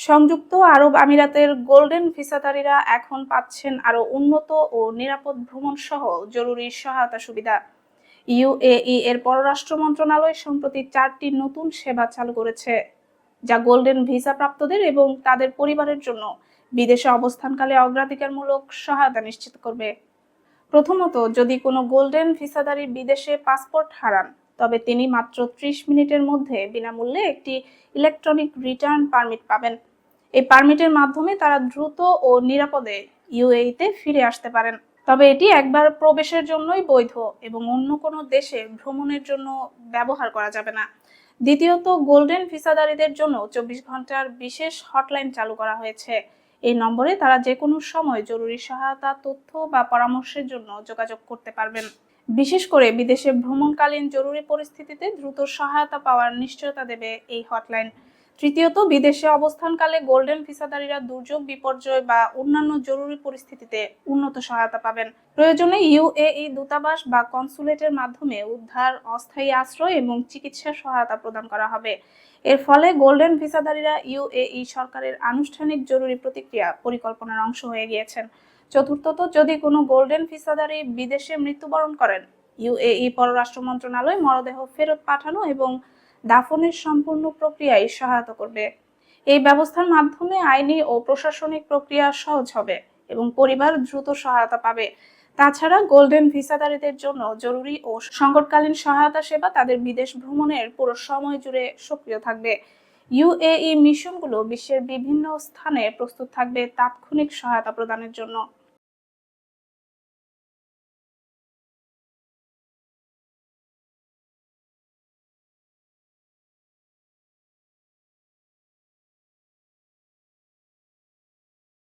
সংযুক্ত আরব আমিরাতের গোল্ডেন ভিসাধারীরা এখন পাচ্ছেন আরও উন্নত ও নিরাপদ ভ্রমণ সহ জরুরি সহায়তা সুবিধা। ইউএই এর পররাষ্ট্র মন্ত্রণালয় সম্প্রতি 4টি নতুন সেবা চালু করেছে, যা গোল্ডেন ভিসা প্রাপ্তদের এবং তাদের পরিবারের জন্য বিদেশে অবস্থানকালে অগ্রাধিকারমূলক সহায়তা নিশ্চিত করবে। প্রথমত, যদি কোনো গোল্ডেন ভিসাধারী বিদেশে পাসপোর্ট হারান, তবে তিনি মাত্র 30 মিনিটের মধ্যে বিনামূল্যে একটি ইলেকট্রনিক রিটার্ন পারমিট পাবেন। এই পারমিটের মাধ্যমে তারা দ্রুত ও নিরাপদে ইউএইতে ফিরে আসতে পারেন। তবে এটি একবার প্রবেশের জন্যই বৈধ এবং অন্য কোনো দেশে ভ্রমণের জন্য ব্যবহার করা যাবে না। দ্বিতীয়ত, গোল্ডেন ভিসাধারীদের জন্য 24 ঘন্টার বিশেষ হটলাইন চালু করা হয়েছে। এই নম্বরে তারা যে কোনো সময় জরুরি সহায়তা, তথ্য বা পরামর্শের জন্য যোগাযোগ করতে পারবেন। বিশেষ করে বিদেশে ভ্রমণকালীন জরুরি পরিস্থিতিতে দ্রুত সহায়তা পাওয়ার নিশ্চয়তা দেবে এই হটলাইন। তৃতীয়ত, বিদেশে অবস্থানকালে গোল্ডেন ভিসাধারীরা দুর্যোগ, বিপর্যয় বা অন্যান্য জরুরি পরিস্থিতিতে উন্নত সহায়তা পাবেন। প্রয়োজনে ইউএই দূতাবাস বা কনসুলেটের মাধ্যমে উদ্ধার, অস্থায়ী আশ্রয় এবং চিকিৎসা সহায়তা প্রদান করা হবে। এর ফলে গোল্ডেন ভিসাধারীরা ইউএই সরকারের আনুষ্ঠানিক জরুরি প্রতিক্রিয়া পরিকল্পনার অংশ হয়ে গিয়েছেন। চতুর্থত, যদি কোনো গোল্ডেন ভিসাধারী বিদেশে মৃত্যুবরণ করেন, ইউএই পররাষ্ট্র মন্ত্রণালয় মরদেহ ফেরত পাঠানো এবং দাফনের সম্পূর্ণ প্রক্রিয়ায় সহায়তা করবে। এই ব্যবস্থার মাধ্যমে আইনি ও প্রশাসনিক প্রক্রিয়া সহজ হবে এবং পরিবার দ্রুত সহায়তা পাবে। তাছাড়া গোল্ডেন ভিসাধারীদের জন্য জরুরি ও সংকটকালীন সহায়তা সেবা তাদের বিদেশ ভ্রমণের পুরো সময় জুড়ে সক্রিয় থাকবে। ইউএই মিশনগুলো বিশ্বের বিভিন্ন স্থানে প্রস্তুত থাকবে তাৎক্ষণিক সহায়তা প্রদানের জন্য।